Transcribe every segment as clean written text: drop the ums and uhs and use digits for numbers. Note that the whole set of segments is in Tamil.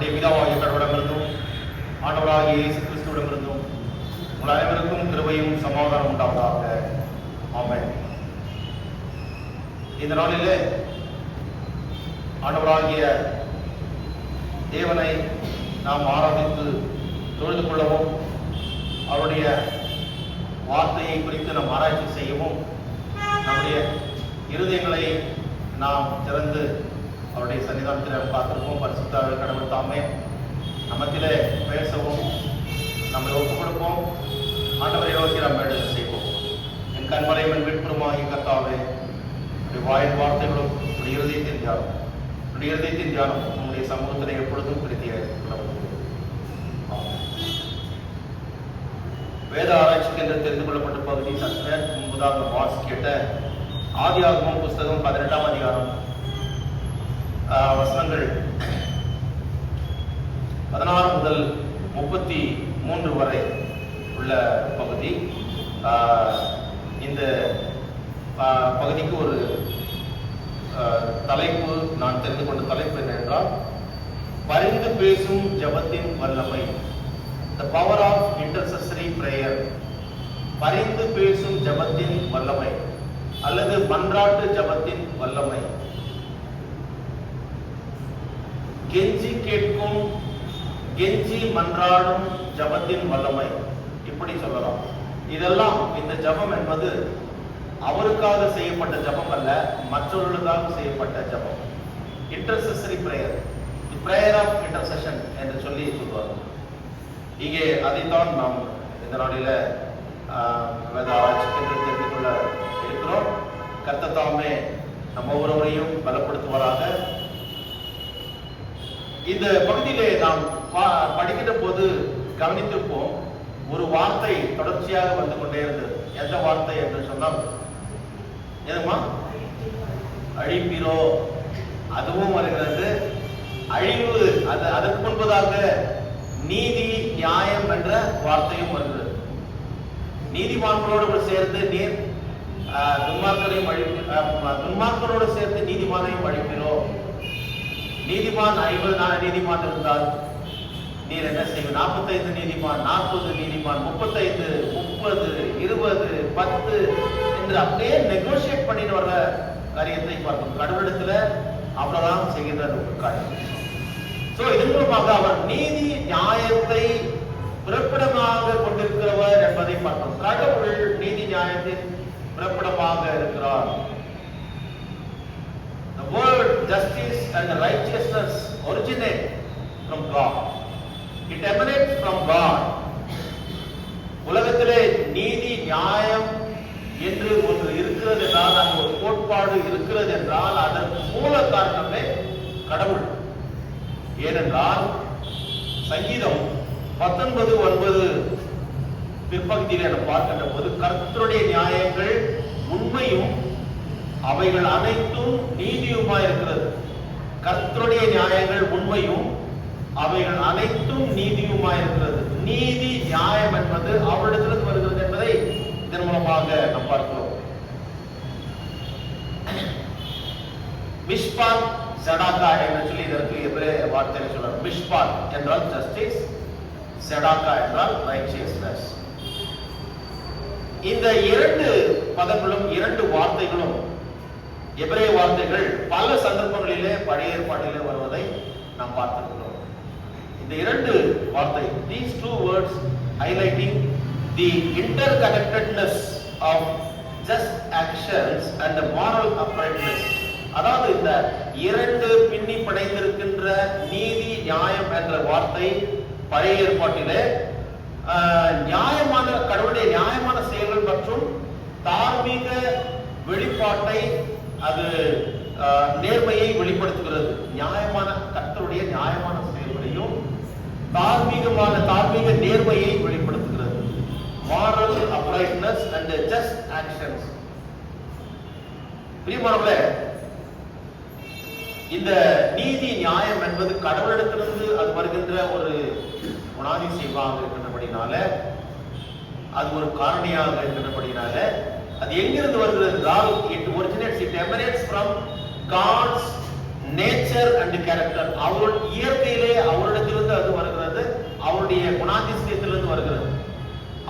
நம்முடைய பிதாவாகிய கடவுளிடமிருந்தும் ஆண்டவராகிய இயேசு கிறிஸ்துவிடமிருந்தும் உங்கள் அனைவருக்கும் கிருபையும் சமாதானம் உண்டாவதாக. ஆமென். இந்த நாளிலே ஆண்டவராகிய தேவனை நாம் ஆராதித்து தொழுது கொள்ளவும், அவருடைய வார்த்தையை குறித்து நாம் ஆராய்ச்சி செய்யவும், நம்முடைய இருதயங்களை நாம் திறந்து அவருடைய சன்னிதானத்தில் காத்திருப்போம். பரிசுத்த கடவுள் தாமே நமத்திலே பேசவும், நம்மை ஒப்புக் கொடுப்போம். ஆண்டவரை நோக்கி நாம் வேண்டுதல் செய்வோம். என் கண்மலை என் விட்புறமாகி கர்த்தாவே, வாயின் வார்த்தைகளும் இருதயத்தின் தியானம், இருதயத்தின் தியானம் நம்முடைய சமூகத்திலே எப்பொழுதும் பிரித்திய வேத ஆராய்ச்சிக்கு என்று தெரிந்து கொள்ளப்பட்ட பகுதி சற்று முன்பதாக வாசிக்கிட்ட ஆதியாகமம் புஸ்தகம் 18ஆம் அதிகாரம் வசனங்கள் 16 முதல் 33 வரை உள்ள பகுதி. இந்த பகுதிக்கு ஒரு தலைப்பு, நான் தெரிந்து கொண்ட தலைப்பு என்னவென்றால், பரிந்து பேசும் ஜெபத்தின் வல்லமை, the power of intercessory prayer. பரிந்து பேசும் ஜெபத்தின் வல்லமை அல்லது மன்றாட்டு ஜெபத்தின் வல்லமை, கெஞ்சி கேட்கும், கெஞ்சி மன்றாடும் ஜெபத்தின் வல்லமை, இப்படி சொல்லலாம். இதெல்லாம், இந்த ஜெபம் என்பது அவருக்காக செய்யப்பட்ட ஜெபம் அல்ல, மற்றவர்களுக்காக செய்யப்பட்ட ஜெபம். Intercessory prayer, the prayer of intercession என்று சொல்லி சொல்வார்கள். இங்கே அதைத்தான் நாம் இந்த நாளில வேத ஆராய்ச்சிக்கு தெரிந்து கொள்ள இருக்கிறோம். கர்த்தர் தாமே நம்ம ஒவ்வொருவரையும் பலப்படுத்துவாராக. இந்த பகுதியிலே நாம் படிக்கின்ற போது கவனித்திருப்போம், ஒரு வார்த்தை தொடர்ச்சியாக வந்து கொண்டே இருந்தது. எந்த வார்த்தை என்று சொன்னால், என்னமா? அழிப்பீரோ, அதுவும் வருகிறது. அழிவு, அதற்கு முன்பதாக நீதி நியாயம் என்ற வார்த்தையும் வருகிறது. நீதிமான்களோடு சேர்ந்து நீர் துன்மார்க்கரையும் துன்மார்க்கரோடு சேர்த்து நீதிமானையும் அழிப்பீரோ. நீதிமான் 50 நீதிமான் இருந்தால் நீர் என்ன செய்வீர்? 45 நீதிமான், 40 நீதிமான், 35, 30, 20, 10 என்று அப்படியே நெகோசியேட் பண்ணிட்டு வர்ற காரியத்தை பார்க்கும். கடவுளிடத்துல அவ்வளவுதான் செய்கின்ற ஒரு காரியம். இதன் மூலமாக அவர் நீதி நியாயத்தை பிறப்பிடமாக கொண்டிருக்கிறவர் என்பதை பார்க்கிறோம். கடவுள் நீதி நியாயத்தின் பிறப்பிடமாக இருக்கிறார். The word justice and the righteousness originate from God. It emanates from God. உலகத்திலே நீதி நியாயம் என்று ஒன்று இருக்கிறது என்றால், அந்த ஒரு கோட்பாடு இருக்கிறது என்றால், அதற்கு மூல காரணமே கடவுள். ஏனென்றால் சங்கீதம் 19:9 பிற்பகுதியில் என பார்க்கின்ற போது, கர்த்தருடைய நியாயங்கள் உண்மையும் அவைகள் அனைத்தும் நீதியுமாய் இருக்கிறது. கர்த்தருடைய நியாயங்கள் உண்மையும் அவைகள் அனைத்தும் நீதியுமாய் இருக்கிறது. நீதி நியாயம் என்பது அவரிடத்திலிருந்து வருகிறது என்பதை இதன் மூலமாக நாம் பார்க்கிறோம். மிஷ்பாத் சடாக்கா என்று சொல்லி இதற்கு எபிரேய வார்த்தையை சொல்றார். மிஷ்பாத் என்றால் ஜஸ்டிஸ், சடாக்கா என்றால் ரைச்சியஸ்னஸ். இந்த இரண்டு பதங்களும், இரண்டு வார்த்தைகளும், எபிரேய வார்த்தைகள் பல சந்தர்ப்பங்களிலே பழைய ஏற்பாட்டிலே வருவதை நாம் பார்த்திருக்கிறோம். இந்த இரண்டு வார்த்தை, these two words highlighting the interconnectedness of just actions and the moral uprightness. அதாவது இந்த இரண்டு பின்னி படைந்திருக்கின்ற நீதி நியாயம் என்ற வார்த்தை பழைய ஏற்பாட்டிலே நியாயமான, கடவுளுடைய நியாயமான செயல்கள் மற்றும் தார்மீக வெளிப்பாட்டை, அது நேர்மையை வெளிப்படுத்துகிறது. நியாயமான, கர்த்தருடைய நியாயமான செயல்களையும் தார்மீக நேர்மையை வெளிப்படுத்துகிறது. moral uprightness and just actions. பிரியமானவர்களே, இந்த நீதி நியாயம் என்பது கடவுளிடத்திலிருந்து அது வருகின்ற ஒரு குணாதிசயமாக இருக்கின்றபடினால, அது ஒரு காரணியாக இருக்கின்றபடினால, அது எங்கிருந்து வருகிறது என்றால், it emanates from God's nature and character, அவருடைய இயற்கையிலே அவரிடத்திலிருந்து அது வருகிறது, அவருடைய குணாதிசயத்திலிருந்து வருகிறது.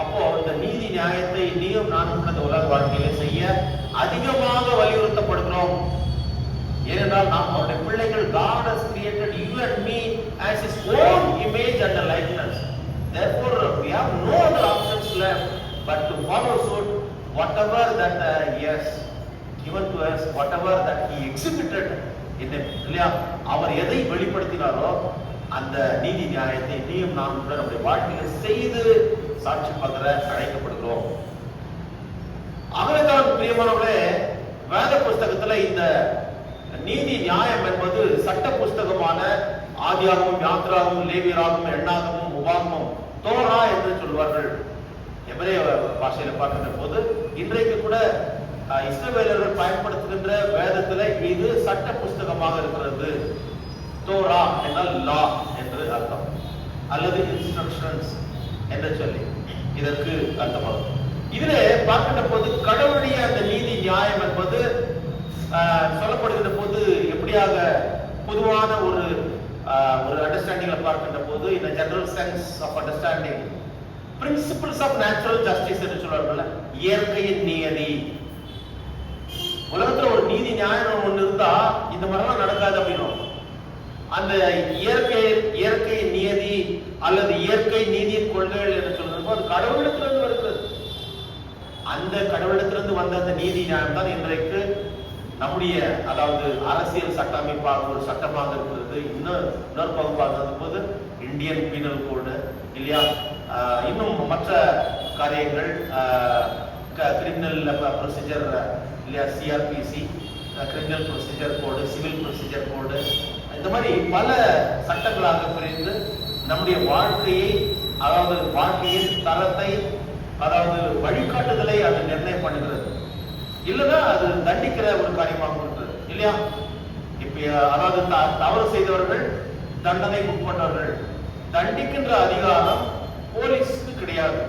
அப்போ இந்த நீதி நியாயத்தை நீயும் நானும் இந்த உலக வாழ்க்கையில செய்ய அதிகமாக வலியுறுத்தப்படுகிறோம். ஏனென்றால் நாம் அவருடைய பிள்ளைகள். God has created you and me as his own image and likeness. Therefore we have no other options left but to follow suit whatever that he has given to us, whatever that he exhibited in him. இல்லையா, அவர் எதை வெளிப்படுத்தினாரோ அந்த நீதி நியாயத்தை நீயும் நானும் கூட நம்முடைய வாழ்க்கையில செய்து சாட்சி பகர அழைக்கப்படுகிறோம். ஆகவேதான் பிரியமானவர்களே, வேத புஸ்தகத்துல இந்த நீதி நியாயம் என்பது சட்ட புஸ்தகமான ஆதியாகமும், யாத்திராகமும், லேவியராகமும், எண்ணாகமும், உபாகமும், தோரா என்று சொல்வார்கள் எபிரேய பாஷையில பார்க்கின்ற போது. இன்றைக்கு கூட இஸ்ரவேலர்கள் பயன்படுத்துகின்ற வேதத்துல இது சட்ட புஸ்தகமாக இருக்கிறது. தோரா என்றால் லா என்று அர்த்தம், அல்லது இன்ஸ்ட்ரக்ஷன்ஸ் என்று சொல்லி இதற்கு அர்த்தமாகும். இதுல பார்க்கின்ற போது கடவுளுடைய அந்த நீதி நியாயம் என்பது சொல்லப்படுகின்ற போது எப்படியாக பொதுவான ஒரு அண்டர்ஸ்டாண்டிங்ல பார்க்கின்ற போது in a general sense of understanding principles of natural justice என்று சொல்றாங்கல்ல, இயற்கையின் நியதி. உலகத்துல ஒரு நீதி நியாயம் ஒண்ணு இருந்தா இந்த மாதிரிலாம் நடக்காது அப்படின்னும். அந்த இயற்கை நியதி அல்லது இயற்கை நீதியின் கொள்கைகள் என்று சொல்றது அது கடவுளிடத்திலிருந்து வருகிறது. அந்த கடவுளிடத்திலிருந்து வந்த அந்த நீதி நியாயம் தான் இன்றைக்கு நம்முடைய, அதாவது அரசியல் சட்ட அமைப்பாக ஒரு சட்டமாக இருக்கிறது. இன்னொரு பகுப்பாக போது இந்தியன் பீனல் கோடு இல்லையா, இன்னும் மற்ற காரியங்கள், கிரிமினல் ப்ரொசீஜர் இல்லையா, சிஆர்பிசி, கிரிமினல் ப்ரொசீஜர் கோடு, சிவில் ப்ரொசீஜர் கோடு, இந்த மாதிரி பல சட்டங்களாக பிரிந்து நம்முடைய வாழ்க்கையை, அதாவது வாழ்க்கையின் தரத்தை, அதாவது வழிகாட்டுதலை அது நிர்ணயம் பண்ணுகிறது. இல்லைன்னா அது தண்டிக்கிற ஒரு காரியமாக இருக்கிறது இல்லையா. இப்ப அதாவது தவறு செய்தவர்கள் தண்டனை உட்பட்டவர்கள், தண்டிக்கின்ற அதிகாரம் போலீஸுக்கு கிடையாது.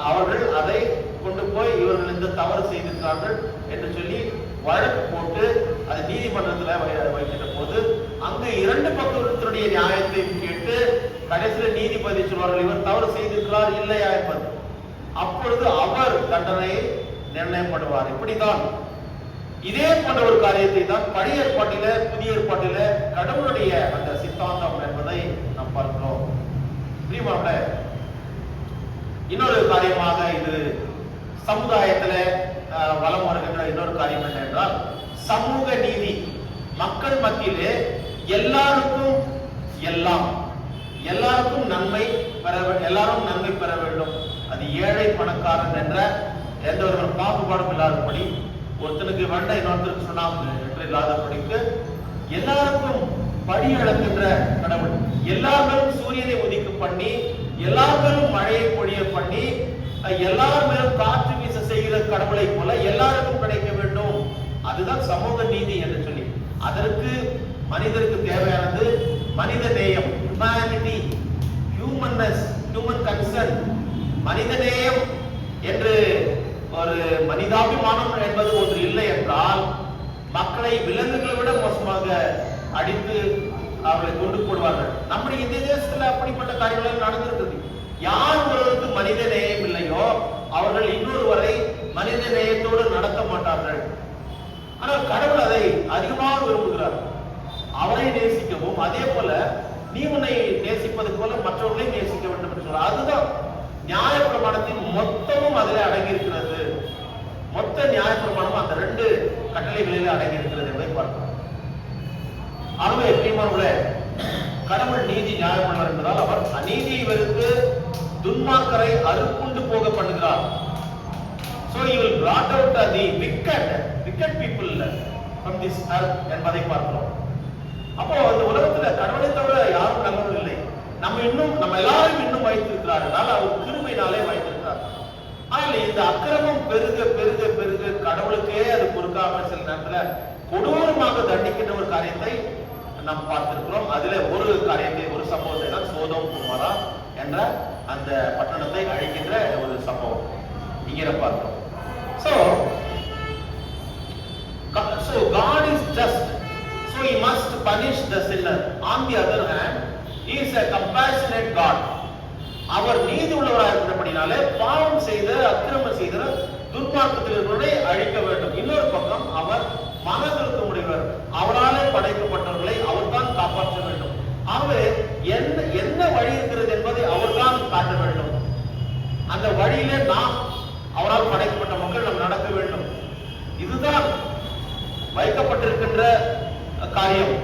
அவர்கள் அதை கொண்டு போய் இவர்கள் இந்த தவறு செய்திருக்கிறார்கள் என்று சொல்லி வழக்கு போட்டு அது நீதிமன்றத்தில் வைக்கின்ற போது அங்கு இரண்டு பக்கத்தினுடைய நியாயத்தை கேட்டு கடைசியில் நீதிபதி சொல்வார்கள் இவர் தவறு செய்திருக்கிறார் இல்லையா என்பது. அப்பொழுது அவர் தண்டனையை நிர்ணயம் பண்ணுவார். இப்படித்தான் இதே போன்ற ஒரு காரியத்தை தான் பழைய ஏற்பாட்டில புதிய ஏற்பாட்டில கடவுளுடைய அந்த சித்தாந்தம் என்பதை நாம் பார்க்கிறோம். பிரியமானவர்களே, இன்னொரு காரியமாக இது சமுதாயத்துல வலம் வருகின்ற இன்னொரு காரியம் என்ன என்றால் சமூக நீதி. மக்கள் மத்தியிலே எல்லாருக்கும் எல்லாருக்கும் நன்மை பெற, எல்லாரும் நன்மை பெற வேண்டும். அது ஏழை பணக்காரன் என்ற எந்த ஒரு பாகுபாடும் இல்லாதபடி, ஒருத்தனுக்கு வேண்டாம் இன்னொருத்தருக்கு சொன்னாங்க என்று இல்லாதபடிக்கு எல்லாருக்கும் படி அளக்கின்ற கடவுள், எல்லாரும் சூரியனை உதிக்க பண்ணி, எல்லாரும் மழையை பொழிய பண்ணி, எல்லாரும் காற்று வீச செய்கிற கடவுளை போல எல்லாருக்கும் கிடைக்க வேண்டும். அதுதான் சமூக நீதி என்று சொல்லி, அதற்கு மனிதருக்கு தேவையானது மனித நேயம், ஹியூமனிட்டி, ஹியூமன் கன்சர்ன், மனித நேயம் என்று ஒரு மனிதாபிமானம் என்பது ஒன்று இல்லை என்றால் மக்களை விலங்குகளை விட மோசமாக அடித்து அவர்களை கொண்டு போடுவார்கள். நம்முடைய இந்திய தேசத்துல அப்படிப்பட்ட காரியங்கள் நடந்திருக்கிறது. யார் ஒருவருக்கு மனித நேயம் இல்லையோ அவர்கள் இன்னொருவரை மனித நேயத்தோடு நடத்த மாட்டார்கள். ஆனால் கடவுள் அதை அதிகமாக விரும்புகிறார். அவரை நேசிக்கவும், அதே போல நீ உன்னை நேசிப்பது போல மற்றவர்களை நேசிக்க வேண்டும் என்று சொல்றார். அதுதான் நியாயப்பிரமாணத்தின் மொத்தமும் அதில் அடங்கி இருக்கிறது. மொத்த நியாயப்பிரமாணமும் அந்த ரெண்டு கட்டளைகளில் அடங்கி இருக்கிறது என்பதை பார்க்கிறோம். ஆகவே பிரியமானவர்களே, கடவுள் நீதி நியாயமுள்ளவர் என்பதால் அவர் அநீதியை வெறுத்து துன்மார்க்கரை அறுப்புண்டு போக பண்ணுகிறார். So he will blot out the wicked people from this earth என்பதை பார்க்கிறோம். அப்போ இந்த உலகத்துல கடவுளை தவிர யாரும் நல்லவர் இல்லை. நம்ம எல்லாரும் இன்னும் வைத்திருக்கிறார் என்றால் அவர் கிருபையினாலே வைத்திருக்கிறார். ஆனால் இந்த அக்கிரமம் பெருக பெருக பெருக கடவுளுக்கே அது பொறுக்காமல் சில நேரத்துல கொடூரமாக தண்டிக்கின்ற ஒரு காரியத்தை நாம் பார்த்திருக்கிறோம். அதுல ஒரு காரியத்தை, ஒரு சம்பவத்தை தான் சோதோம் குமாரா என்ற அந்த பட்டணத்தை அழிக்கின்ற ஒரு சம்பவம் இங்கே பார்க்கிறோம். So God is just. So he must punish the sinner. On the other hand, he is a compassionate God. அவர் நீதி உள்ளவராக இருக்கிறபடினாலே பாவம் செய்த அக்கிரமம் செய்த துன்மார்க்கத்தினர்களை அழிக்க வேண்டும். இன்னொரு பக்கம் அவர் மனதிற்கு முடிவர். அவராலே படைக்கப்பட்டவர்களை அவர்தான் காப்பாற்ற வேண்டும். ஆகவே என்ன வழி இருக்கிறது என்பதை அவர்தான் காட்ட வேண்டும். அந்த வழியிலே நாம் அவரால் படைக்கப்பட்ட மக்கள் நாம் நடக்க வேண்டும். இதுதான் வைக்கப்பட்டிருக்கின்ற காரியம்.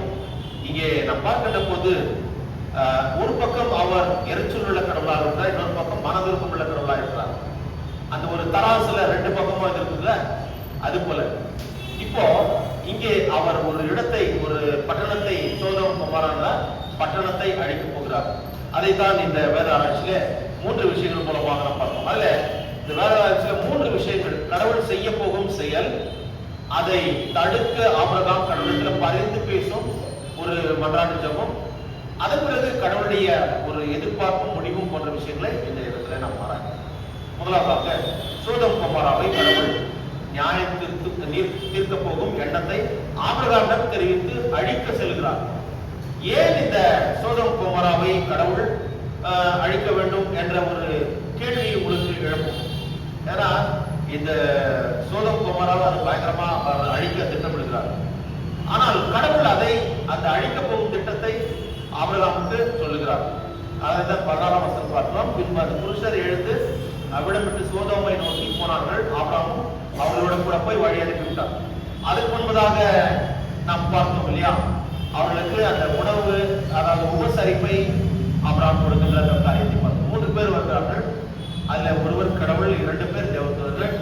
இங்கே நாம் பார்க்கின்ற போது ஒரு பக்கம் அவர் எரிச்சல் உள்ள கடவுளாக இருக்கிறார், இன்னொரு பக்கம் மனதிற்கும் உள்ள கடவுளாக இருக்கிறார். அந்த ஒரு தராசுல ரெண்டு பக்கமும் இருக்குல்ல, அது போல இப்போ இங்கே அவர் ஒரு இடத்தை, ஒரு பட்டணத்தை, சோதோம் கொமோரான்ற பட்டணத்தை அழிக்க போகிறார். அதைத்தான் இந்த வேத ஆராய்ச்சியில 3 விஷயங்கள் மூலமாக நாம் பார்த்தோம். அதுல இந்த வேத ஆராய்ச்சியில 3 விஷயங்கள்: கடவுள் செய்ய போகும் செயல், அதை தடுக்க ஆபிரகாம் கடவுளத்தில் பரிந்து பேசும் ஒரு மன்றாட்டு ஜெபம், அதன் பிறகு கடவுளுடைய ஒரு எதிர்பார்ப்பும் முடிவும் போன்ற விஷயங்களை இந்த இடத்துல நாம் ஆராய்ச்சி. முதலாவதாக சோதோம் கொமோராவை கடவுள் நியாயத்திற்கு தீர்க்க போகும் எண்ணத்தை ஆபிரகாமிடம் தெரிவித்து அழிக்க செல்கிறார். ஏன் இந்த சோதோம் கொமோராவை கடவுள் அழிக்க வேண்டும் என்ற ஒரு கேள்வி உங்களுக்கு எழுப்பும். ஏன்னா இந்த சோதோம் கொமோராவை அது பயங்கரமா அழிக்க திட்டமிடுகிறார். ஆனால் கடவுள் அந்த அழிக்க போகும் திட்டத்தை ஆபிரகாமுக்கு சொல்லுகிறார். அதைத்தான் 16ஆம் வசனம் பார்க்கிறோம். பின்பு அந்த புருஷர் எழுந்து அவ்விடம் விட்டு சோதோமை நோக்கி போனார்கள். ஆபிரகாமும் அவர்களோட கூட போய் வழி அனுப்பிவிட்டார். அதுக்கு முன்பதாக நாம் பார்த்தோம் இல்லையா, அவர்களுக்கு அந்த உணவு, அதாவது உபசரிப்பை ஆபிரகாம் கொடுக்கின்ற அந்த காரியத்தை பார்த்தோம். 3 பேர் வருகிறார்கள். அதுல ஒருவர் கடவுள், 2 பேர் தேவதூதர்கள்.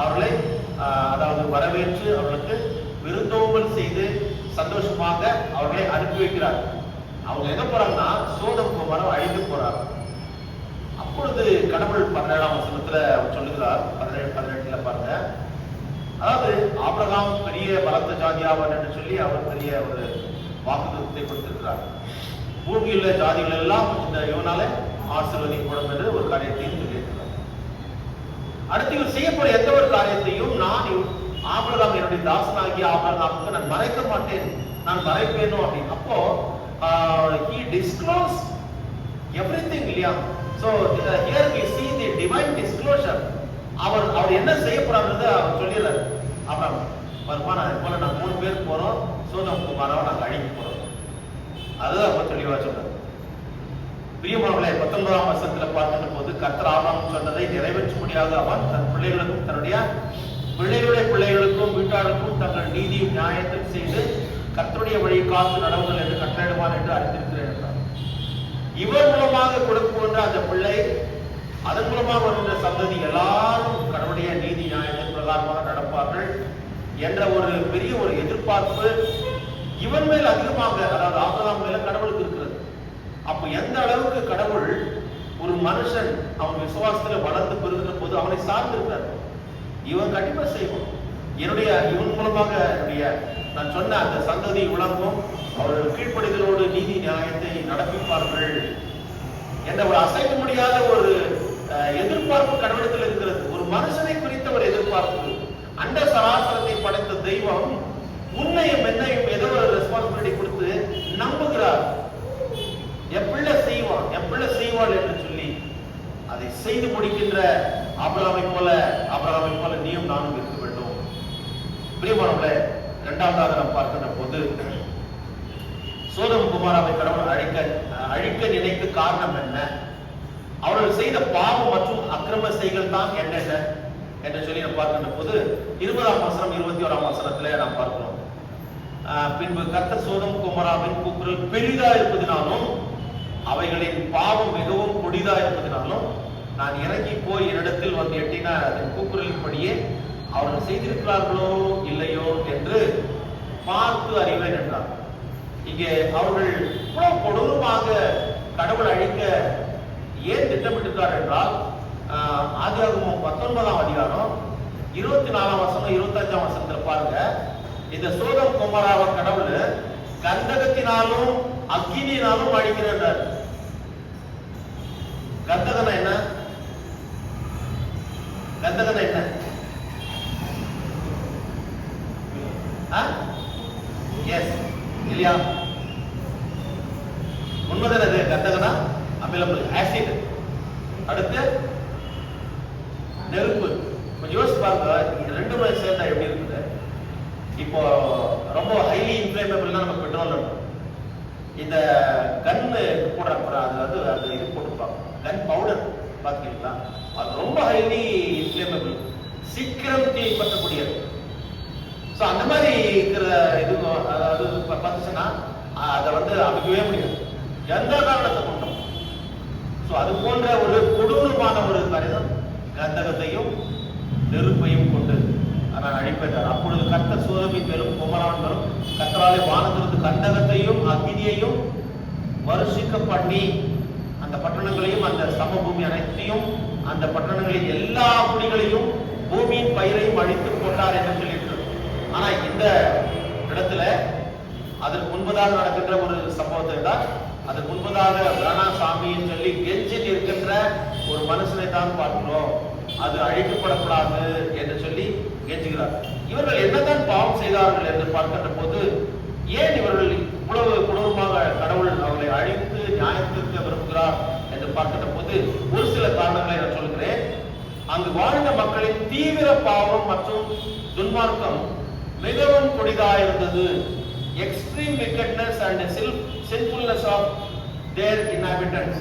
அவர்களை அதாவது வரவேற்று அவர்களுக்கு விருந்தோம்பல் செய்து சந்தோஷமாக அவர்களை அனுப்பி வைக்கிறார். அவங்க எங்க போறாங்கன்னா சோதோம் கொமோராவை அழிக்க போறார். அப்பொழுது கடவுள் 17ஆம் வசனத்துல சொல்லுகிறார். 17-18 பாருங்க. அதாவது ஆபிரகாம் பெரிய பலத்த ஜாதியாவான் என்று சொல்லி அவர் பெரிய ஒரு வாக்குத்தத்தை கொடுத்திருக்கிறார். பூமியில் ஜாதிகள் எல்லாம் இந்த இவனால ஆசீர்வதிக்கப்படும் என்று ஒரு காரியத்தையும் சொல்லியிருக்கிறார். அடுத்து இவர் செய்யப்போற எந்த ஒரு காரியத்தையும் நான் ஆபிரகாம் என்னுடைய தாசனாகிய ஆபிரகாமுக்கு நான் மறைக்க மாட்டேன், நான் மறைப்பேனோ அப்படின்னு. அப்போ he disclosed everything இல்லையா? So here we see the divine disclosure. அவர் என்ன செய்ய போறாருன்னு அவர் சொல்லிடுறாரு. அப்புறம் வருமான போல நான் 3 பேர் போறோம், சோதோம் கொமோராவை நாங்கள் அழிக்க போறோம். அதுதான் ரொம்ப தெளிவா சொல்றாரு. பிரியமானவர்களே, 19ஆம் வசனத்துல பார்க்கின்ற போது கர்த்தர் ஆபிரகாம் சொன்னதை நிறைவேற்றும்படியாக அவன் தன் பிள்ளைகளுக்கும் தன்னுடைய பிள்ளைகளுடைய பிள்ளைகளுக்கும் வீட்டாருக்கும் தங்கள் நீதியும் நியாயத்தையும் செய்து கர்த்தருடைய வழியை காத்து நடவுங்கள் என்று கட்டளையிடுவான் என்று அறிந்திருக்கிறேன் என்றார். இவர் மூலமாக கொடுக்கின்ற அந்த பிள்ளை, அதன் மூலமாக வருகின்ற சந்ததி எல்லாரும் கடவுளுடைய நீதி நியாயத்தின் பிரகாரமாக நடப்பார்கள் என்ற ஒரு பெரிய ஒரு எதிர்பார்ப்பு இவன் மேல் அதிகமாக, அதாவது ஆபிரகாம் மேல கடவுளுக்கு இருக்கிறது. அப்ப எந்த அளவுக்கு கடவுள் ஒரு மனுஷன் அவன் விசுவாசத்துல வளர்ந்து பெறுகின்ற போது அவனை சார்ந்திருக்கிறார். இவன் கண்டிப்பா செய்வான். இவன் மூலமாக நான் சொன்ன அந்த சந்ததி விளங்கும், அவர்கள் கீழ்ப்படிதலோடு நீதி நியாயத்தை நடப்பிப்பார்கள் என்ற ஒரு அசைக்க முடியாத ஒரு எதிர்பார்ப்பு கடவுளத்தில் இருக்கிறது. ஒரு மனுஷனை குறித்த ஒரு எதிர்பார்ப்பு. அண்ட சராசரத்தை படைத்த தெய்வம் உன்னையும் என்னையும் ஏதோ ஒரு ரெஸ்பான்சிபிலிட்டி கொடுத்து நம்புகிறார். என் பிள்ளை செய்வாள் என்று சொல்லி அதை செய்து முடிக்கின்ற ஆபிரகாமை போல நீயும் நானும் இருக்க வேண்டும். பிரியமானவர்களே, 2ஆவதாக நாம் பார்க்கின்ற போது சோதோம் கொமோராவை கடவுள் அழிக்க நினைக்க காரணம் என்ன, அவர்கள் செய்த பாவம் மற்றும் அக்கிரம செய்கள் தான் என்னென்ன என்று சொல்லி நாம் பார்க்கின்ற போது 20ஆம் வசனம் 21ஆம் வசனத்திலே நாம் பார்க்கிறோம். பின்பு கர்த்தர் சோதோம் கொமோராவின் கூக்குரல் பெரிதா இருப்பதினாலும் அவைகளின் பாவம் மிகவும் கொடிதா இருப்பதினாலும் நான் இறங்கி போய் என்னிடத்தில் வந்து எட்டின அதன் கூக்குரலின்படியே அவர்கள் செய்திருக்கிறார்களோ இல்லையோ என்று பார்த்து அறிவேன் என்றார். இங்கே அவர்கள் இவ்வளவு கொடூரமாக கடவுள் அழிக்க ஏன் திட்டமிட்டிருக்கார் என்றால், ஆதியாகமம் 19ஆம் அதிகாரம் 24ஆம் வசனம் 25ஆம் வசனத்தில் பாருங்க. இந்த சோதோம் கொமோராவை கடவுள் கந்தகத்தினாலும் அக்கினியினாலும் அழிக்கிறார். கந்தகனா என்ன? கந்தகனா என்ன? எஸ், இல்லையா? உண்மைதான். அது கந்தகனா அமிலம், ஆசிட். அடுத்து நெருப்பு. கொஞ்சம் யோசிச்சு பாருங்க, இது ரெண்டுமே சேர்ந்தா எப்படி இருக்குது? இப்போ ரொம்ப ஹைலி இன்ஃப்ளேமபிள்னா நம்ம பெட்ரோல், இந்த கன்னு போடுற அது இது போட்டுப்பாங்க, கன் பவுடர் பாத்தீங்களா? அது ரொம்ப ஹைலி இன்ஃப்ளேமபிள், சீக்கிரம் தீ பற்றக்கூடியது. ஸோ அந்த மாதிரி இருக்கிற இது அது பார்த்துச்சுன்னா அதை அமைக்கவே முடியாது, எந்த காரணத்தை கொண்டோம். ஸோ அது போன்ற ஒரு கொடூரமான ஒரு காரியம் கந்தகத்தையும் நெருப்பையும் கொண்டு நான் அழிப்பேன். அப்பொழுது கர்த்தர் சோதோமின் மேலும் கொமோராவின் மேலும் கர்த்தராலே வானத்திலிருந்து கந்தகத்தையும் அக்கினியையும் வருஷிக்க பண்ணி அந்த பட்டணங்களையும் அந்த சமபூமி அனைத்தையும் அந்த பட்டணங்களின் எல்லா குடிகளையும் பூமியின் பயிரையும் அழித்து போட்டார் என்று சொல்லிட்டு. ஆனா இந்த இடத்துல அதற்கு முன்பதாக நடக்கின்ற ஒரு சம்பவத்தை தான், அதற்கு முன்பதாக வேணாம் சாமின்னு சொல்லி கெஞ்சில் இருக்கின்ற ஒரு மனுஷனை தான் பார்க்கிறோம். அது அழிக்கப்படக்கூடாது என்று சொல்லி கெஞ்சுகிறார். இவர்கள் என்னதான் பாவம் செய்தார்கள் என்று பார்க்கின்ற போது, ஏன் இவர்கள் இவ்வளவு கொடூரமாக கடவுள் அவர்களை அழித்து நியாயத்திற்கு விரும்புகிறார் என்று பார்க்கின்ற போது ஒரு சில காரணங்களை நான் சொல்கிறேன். அங்கு வாழ்ந்த மக்களின் தீவிர பாவம் மற்றும் துன்மார்க்கம் மிகவும் கொடிதாயிருந்தது. Extreme wickedness and sinfulness of their inhabitants.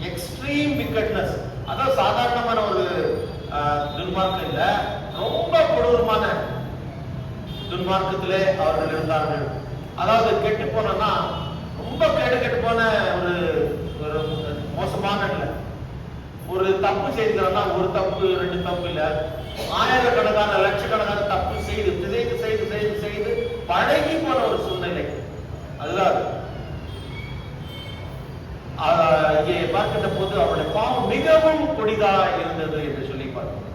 Extreme wickedness, அதாவது சாதாரணமான ஒரு துன்மார்க்கம் இல்ல, ரொம்ப கொடூரமான துன்மார்க்கத்திலே அவர்கள் இருந்தார்கள். அதாவது கெட்டு போனா ரொம்ப கெட்டு போன ஒரு மோசமான இல்லை. ஒரு தப்பு செய்கிறோம்னா ஒரு தப்பு ரெண்டு தப்பு இல்ல, ஆயிரக்கணக்கான லட்சக்கணக்கான தப்பு செய்து செய்து செய்து செய்து செய்து பழகி போன ஒரு சூழ்நிலை. அதுதான் இங்கே பார்க்கின்ற போது அவருடைய பாவம் மிகவும் கொடிதா இருந்தது என்று சொல்லி பார்க்கிறோம்.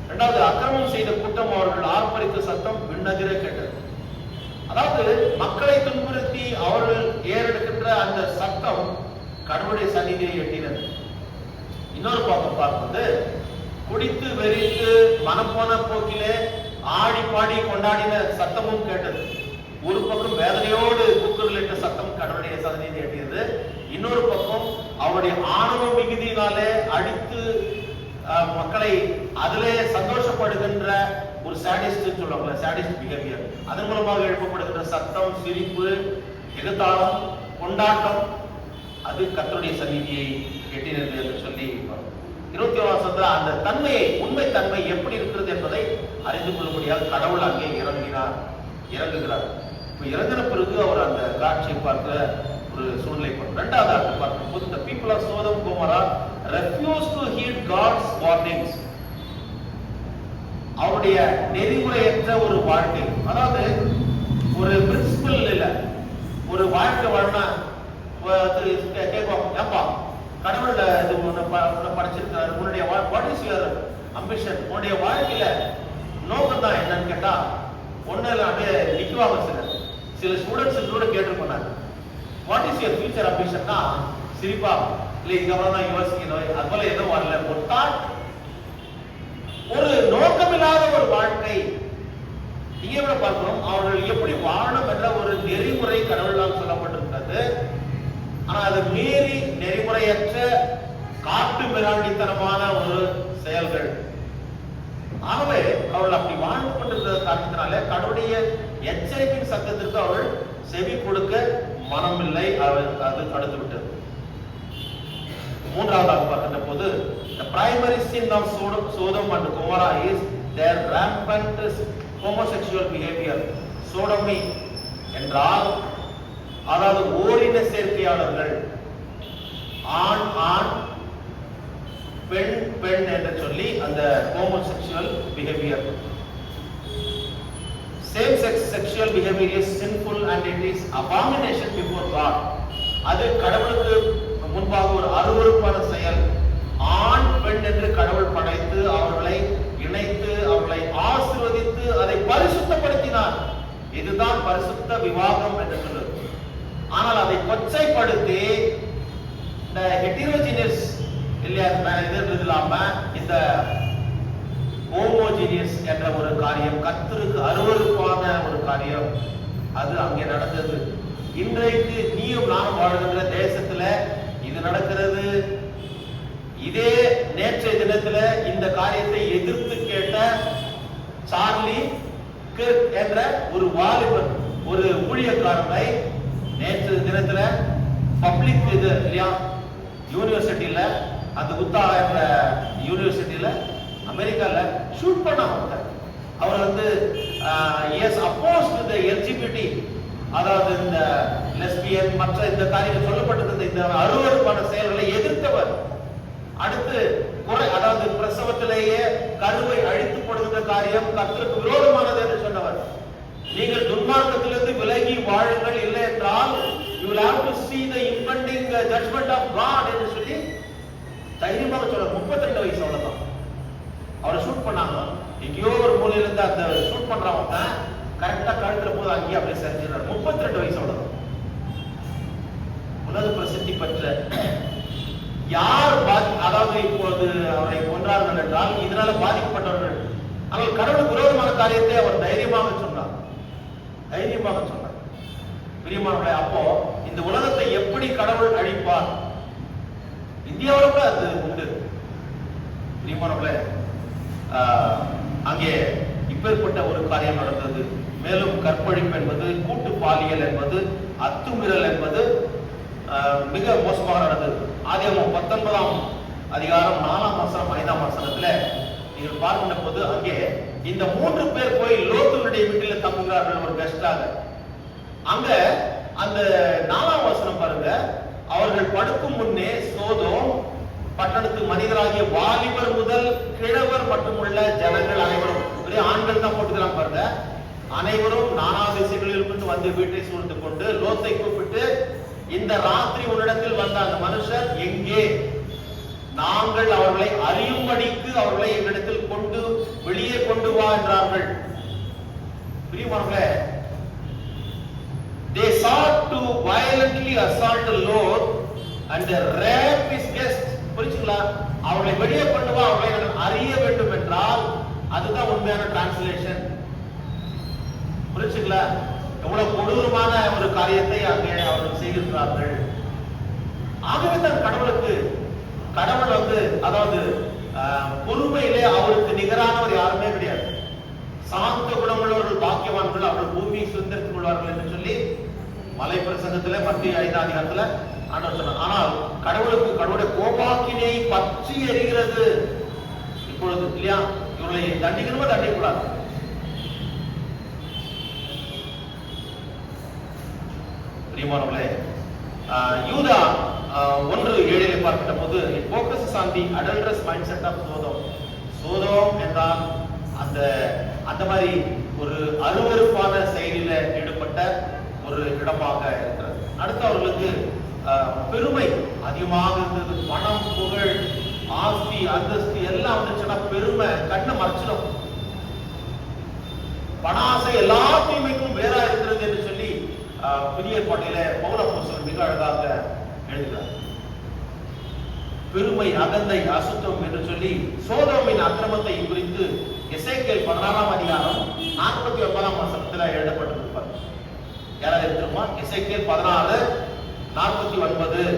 இரண்டாவது, அக்கிரமம் செய்த கூட்டம் அவர்கள் ஆர்ப்பரித்த சத்தம் விண்ணதிர கேட்டது. அதாவது மக்களை துன்புறுத்தி அவர்கள் ஏறெடுக்கின்ற அந்த சத்தம் கடவுளுடைய சந்நிதியை எட்டினது. இன்னொரு பக்கம் பார்ப்பது, குடித்து வெறித்து மனம் போன போக்கிலே ஆடி பாடி கொண்டாடின சத்தமும் கேட்டது. ஒரு பக்கம் வேதனையோடு கூக்குரலிட்ட சத்தம் கடவுளுடைய சந்நிதியை எட்டியது. இன்னொரு பக்கம் அவருடைய ஆணவ மிகுதியினாலே அடித்து மக்களை அதிலே சந்தோஷப்படுகின்ற ஒரு சாடிஸ்ட் சொல்லுவாங்க, சாடிஸ்ட் பிஹேவியர், அதன் மூலமாக எழுப்பப்படுகின்ற சத்தம், சிரிப்பு, எதிர்த்தாளம், கொண்டாட்டம், அது கர்த்தருடைய சந்நிதியை எட்டினது என்று சொல்லி 21 வருஷத்துல அந்த தன்மையை, உண்மை தன்மை எப்படி இருக்கிறது என்பதை அறிந்து கொள்ளும்படியாக கடவுள் அங்கே இறங்குகிறார். இப்ப இறங்கின பிறகு அவர் அந்த காட்சியை பார்க்க ஒரு சூழ்நிலை. இரண்டாவது பார்க்கும் போது, the people of Sodom and Gomorrah refused to heed God's warnings. அவருடைய நெறிமுறையற்ற ஒரு வாழ்க்கை, அதாவது ஒரு பிரின்சிபல் இல்ல, ஒரு வாழ்க்கை வாழ்னா கேட்போம், ஏப்பா கடவுள் இது படிச்சிருக்காரு, உன்னுடைய வாட் இஸ் யுவர் அம்பிஷன், உன்னுடைய வாழ்க்கையில நோக்கம் தான் என்னன்னு கேட்டா ஒண்ணு அப்படியே நிக்குவாங்க. சில ஸ்டூடெண்ட்ஸ் கூட கேட்டு போனாங்க, வாட் இஸ் யுவர் ஃபியூச்சர் அம்பிஷன்னா சிரிப்பா இல்லை, இதுக்கப்புறம் தான் யோசிக்கணும், அது போல எதுவும் வரல, ஒரு தாட், ஒரு நோக்கமில்லாத ஒரு வாழ்க்கை. இங்கே விட பார்க்கிறோம் அவர்கள் எப்படி வாழணும் என்ற ஒரு நெறிமுறை கடவுளால் சொல்லப்பட்டிருக்கிறது. ஆனா அது மீறி நெறிமுறையற்ற காட்டு மிராண்டித்தனமான ஒரு செயல்கள். ஆகவே அவர்கள் அப்படி வாழ்ந்து கொண்டிருக்கிற காரணத்தினாலே கடவுளுடைய எச்சரிப்பின் சத்தத்திற்கு அவர்கள் செவி கொடுக்க மனமில்லை, அது தடுத்து விட்டது. மூன்றாவதாக பார்க்கின்ற போது, the primary sin of Sodom and Gomorrah is their rampant homosexual behavior. சோடமி என்றால் அதாவது ஓரின சேர்க்கையாளர்கள், ஆண் ஆண் பெண் பெண் என்று சொல்லி அந்த homosexual behavior. Same sex sexual behavior is sinful and it is abomination before God. அது கடவுளுக்கு முன்பாக ஒரு அருவருப்பான செயல். ஆண் பெண் என்று கடவுள் படைத்து அவர்களை இணைத்து அவர்களை ஆசீர்வதித்து அதை பரிசுத்தப்படுத்தினார். இதுதான் பரிசுத்த விவாகம் என்று சொல்லுது. ஆனால் அதை கொச்சைப்படுத்தி இந்த ஹெட்டிரோஜினியஸ் இல்லாம இந்த ஹோமோஜினியஸ் என்ற ஒரு காரியம், கர்த்தருக்கு அருவருப்பான ஒரு காரியம், அது அங்கே நடந்தது. இன்றைக்கு நீயும் நானும் வாழ்கின்ற தேசத்துல இது நடக்கிறது. இதே நேற்றைய தினத்துல இந்த காரியத்தை எதிர்த்து கேட்ட சார்லி கிர்க் என்ற ஒரு வாலிபன், ஒரு ஊழியக்காரனை நேற்று தினத்துல பப்ளிக் இது இல்லையா யூனிவர்சிட்டியில, அந்த உத்தா என்ற யூனிவர்சிட்டியில அமெரிக்கால ஷூட் பண்ணாங்க. அவர் வந்து எல்ஜிபிடி, அதாவது இந்த லெஸ்பியன் மற்ற இந்த காரியம் சொல்லப்பட்டிருந்த இந்த அருவருப்பான செயல்களை எதிர்த்தவர். அடுத்து அதாவது பிரசவத்திலேயே கருவை அழித்து போடுகின்ற காரியம் கர்த்தருக்கு விரோதமானது என்று சொன்னவர். நீங்கள் துன்மார்க்கத்திலிருந்து விலகி வாழுங்கள், இல்லை என்றால் you will have to see the impending judgment of God என்று சொல்லி தைரியமாக சொல்ல. 32 வயசு அவ்வளவுதான். அவரை ஷூட் பண்ணாங்க. எங்கேயோ ஒரு மூலையில இருந்து அந்த ஷூட் பண்றவங்க கரெக்டா கழுத்துல போது அங்கேயே அப்படியே செஞ்சிடறாரு. 32 வயசு அவ்வளவுதான். உலக பிரசித்தி பெற்ற யார் அதாவது இப்போது அவரை கொன்றார்கள் என்றால் இதனால பாதிக்கப்பட்டவர்கள். ஆனால் கடவுளுக்கு விரோதமான காரியத்தை அவர் தைரியமாக சொன்னார். பிரியமானவர்களே, அப்போ இந்த உலகத்தை எப்படி கடவுள் அழிப்பார்? இந்தியாவில் கூட அது உண்டு. பிரியமானவர்களே, அங்கே இப்பேற்பட்ட ஒரு காரியம் நடந்தது. மேலும் கற்பழிப்பு என்பது, கூட்டு பாலியல் என்பது, அத்துமீறல் என்பது மிக மோசமாக நடந்தது. ஆதியாகமம் 19ஆம் அதிகாரம் 4ஆம் வசனம் 5ஆம் வசனத்துல நீங்கள் பார்க்கின்ற போது அங்கே இந்த 3 பேர் போய் லோத்துடைய வீட்டில் தங்குகிறார்கள் ஒரு கெஸ்டாக. அங்க அந்த 4ஆம் வசனம் பாருங்க, அவர்கள் படுக்கும் முன்னே சோதோம் பட்டணத்து மனிதராகிய வாலிபர் முதல் கிழவர் மட்டுமுள்ள ஜனங்கள் அனைவரும், ஒரே ஆண்கள் தான் போட்டுக்கிறாங்க பாருங்க, அனைவரும் நானா திசைகளிலிருந்து வந்து வீட்டை சூழ்ந்து கொண்டு லோத்தை கூப்பிட்டு, இந்த ராத்திரி உன்னிடத்தில் வந்த அந்த மனுஷர் எங்கே? நாங்கள் அவர்களை அறியும்படிக்கு அவர்களை எங்களிடத்தில் கொண்டு வெளியே கொண்டு வா என்றார்கள். பிரியமானவர்களே, they sought to violently assault the Lord and rape his guests. புரிஞ்சுங்களா? அவர்களை வெளியே கொண்டு வா, அவர்களை நாங்கள் அறிய வேண்டும் என்றால் அதுதான் உண்மையான டிரான்ஸ்லேஷன். புரிஞ்சுங்களா? எவ்வளவு கொடூரமான ஒரு காரியத்தை அங்கே அவர்கள் செய்திருக்கிறார்கள். ஆகவே தான் கடவுள் வந்து அதாவது பொறுமையிலே அவருக்கு நிகரானவர் யாருமே கிடையாது. சாந்த குணமுள்ளவர்கள் பாக்கியவான்கள், அவர்கள் பூமியை சுதந்திரித்துக் கொள்வார்கள் என்று சொல்லி மலை பிரசங்கத்துல மத்திய 5ஆம் அதிகாரத்துல ஆண்டவர் சொன்னார். ஆனால் கடவுளுடைய கோபாக்கினை பற்றி எரிகிறது இப்பொழுது இல்லையா? இவர்களை தண்டிக்கணுமோ தண்டிக்கூடாது. பிரியமானவர்களே, யூதா 1:7 பார்க்கின்ற போது it focuses on the adulterous mindset of Sodom என்றால் அந்த மாதிரி ஒரு அருவருப்பான செயலில ஈடுபட்ட ஒரு இடமாக இருக்கிறது. அடுத்து அவர்களுக்கு பெருமை அதிகமாக இருந்தது. பணம், புகழ், ஆஸ்தி, அந்தஸ்து எல்லாம் வந்துச்சுன்னா பெருமை கண்ணை மறைச்சிடும். பணாசை எல்லா தீமைக்கும் வேறா இருக்கிறது என்று சொல்லி புதிய ஏற்பாட்டில பவுல் அப்போஸ்தலன் மிக அழகாக எழுதுகிறார். பெருமை, அகந்தை, அசுத்தம் என்று சொல்லி சோதோமின் அக்கிரமத்தை குறித்து எசேக்கியேல் 16ஆம் அதிகாரம் 49ஆம் வசனத்துல எழுதப்பட்டிருப்பார். யாராவது எடுத்துருமா? எசேக்கியேல் 16:49.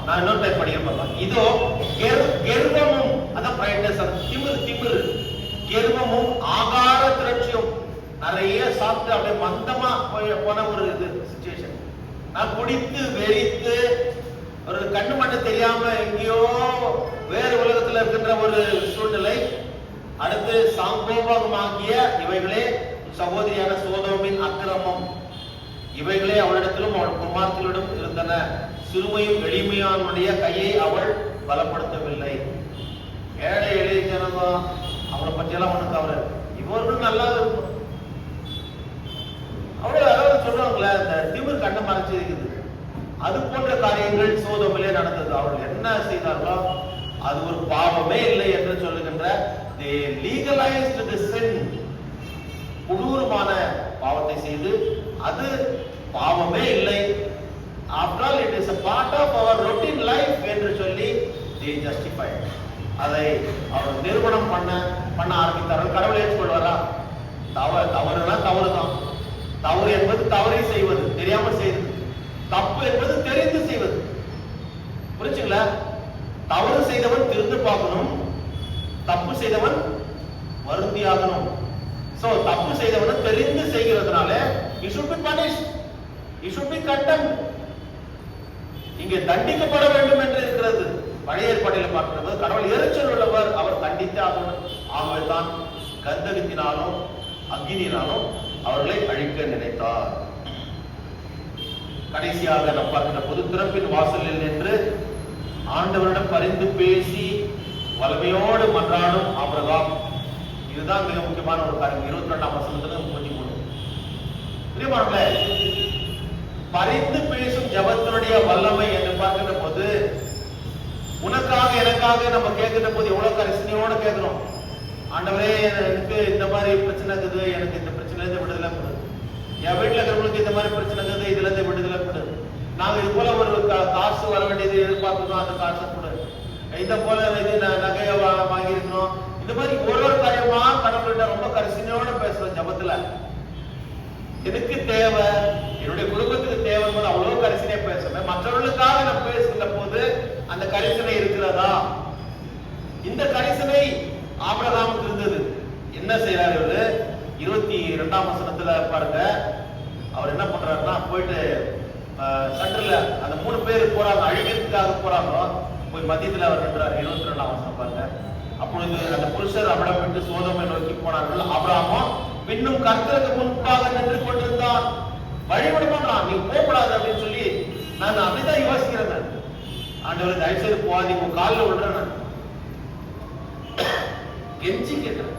நான் இன்னொரு டைப் படிக்கிறேன். இதோ கெர்வமும், அதான் பிரைட்னஸ், திமிரு, கெர்வமும் ஆகார திரட்சியும், நிறைய சாப்பிட்டு அப்படியே மந்தமா போன ஒரு சிச்சுவேஷன். நான் குடித்து வெறித்து ஒரு கண்ணு மட்டும் தெரியாம எங்கேயோ வேறு உலகத்துல இருக்கின்ற ஒரு சூழ்நிலை. அடுத்து சாங்கோபமாகிய இவைகளே சகோதரியான சோதோமின் அக்கிரமம், இவைகளே அவளிடத்திலும் அவள் குமார்த்திகளிடம் இருந்தன. சிறுமையும் எளிமையானுடைய கையை அவள் பலப்படுத்தவில்லை. ஏழை எளிய ஜனதா அவளை பற்றியெல்லாம் ஒண்ணு தவறு. இவர்களும் நல்லா இருக்கும். அவ்வளவு அதாவது சொல்றாங்களே, இந்த திமிர் கண்ணை மறைச்சு இருக்குது. அது போன்ற காரியங்கள் சோதோமிலே நடந்தது. அவர்கள் என்ன செய்தார்களோ அது ஒரு பாவமே இல்லை என்று சொல்லுகின்ற they legalized the sin. கொடூரமான பாவத்தை செய்து அது பாவமே இல்லை, after all it is a part of our routine life என்று சொல்லி they justified. அதை அவர் நிரூபணம் பண்ண ஆரம்பித்தார்கள். கடவுள் ஏற்றுக்கொள்வாரா? தவறுனா தவறுதான். தவறு என்பது தவறை செய்வது, தெரியாமல் செய்வது. தப்பு என்பது தெரிந்து செய்வது. புரிஞ்சுங்களா? தவறு செய்தவன் திருந்து பார்க்கணும், தப்பு செய்தவன் வருந்தியாகணும். சோ தப்பு செய்தவன் தெரிந்து செய்கிறதுனால he should be punished, he should be condemned. இங்கே தண்டிக்கப்பட வேண்டும் என்று இருக்கிறது. பழைய ஏற்பாட்டில் பார்க்கிறது கடவுள் எரிச்சல் உள்ளவர், அவர் கண்டித்து ஆகணும். ஆகவே தான் கந்தகத்தினாலும் அக்னியினாலும் அவர்களை அழிக்க நினைத்தார். கடைசியாக நாம் பார்க்கிற பொது திறப்பின் வாசலில் நின்று ஆண்டவரிடம் பரிந்து பேசி வலிமையோடு மன்றாடும் ஆபிரகாம். இதுதான் மிக முக்கியமான ஒரு காரியம். 22ஆம் வசனத்துல 33. பிரியமானவர்களே, பரிந்து பேசும் ஜெபத்தினுடைய வல்லமை என்று பார்க்கின்ற போது உனக்காக எனக்காக நம்ம கேட்கின்ற போது எவ்வளவு கரிசனையோட கேட்கிறோம். ஆண்டவரே, எனக்கு இந்த மாதிரி பிரச்சனை இருக்குது, எனக்கு இந்த பிரச்சனைல இருந்து விடுதலை கொடு. என் வீட்டுல இருக்கிறவங்களுக்கு இந்த மாதிரி பிரச்சனை இருக்குது, இதுல இருந்து விடுதலை கொடு. நாங்க இது போல ஒரு காசு வர வேண்டியது எதிர்பார்க்கிறோம், அந்த காசை கொடு. இதை போல இது நகையை வாங்கியிருக்கணும். இந்த மாதிரி ஒரு காரியமா கடவுள்கிட்ட ரொம்ப கரிசனையோட பேசுறோம் ஜபத்துல. எனக்கு தேவை, என்னுடைய குடும்பத்துக்கு தேவை போது அவ்வளவு கரிசனையா பேசுறேன். மற்றவர்களுக்காக நான் பேசுகின்ற போது அந்த கரிசனை இருக்கிறதா? இந்த கரிசனை ஆபிரகாமுக்கு இருந்தது. என்ன செய்யறாரு இவரு? 22ஆம் வசனத்துல பாருங்க, அவர் என்ன பண்றாருன்னா, போயிட்டு சென்டர்ல அந்த 3 பேர் போறாங்க, அழிக்கிறதுக்காக போறாங்க. போய் மத்தியத்துல அவர் நின்றார். 22ஆம் வசனம் பாருங்க. அப்பொழுது அந்த புருஷர் அவரிடம் விட்டு சோதோமை நோக்கி போனார்கள். ஆபிரகாமும் பின்னும் கர்த்தருக்கு முன்பாக நின்று கொண்டிருந்தான். வழிவிடமாட்டான், நீ போகக்கூடாது அப்படின்னு சொல்லி நான் அப்படிதான் யோசிக்கிறேன். ஆண்டவர் தயவு செய்து போகாதீங்க, உங்க காலில் விடுறேன், கெஞ்சி கேட்கிறேன்.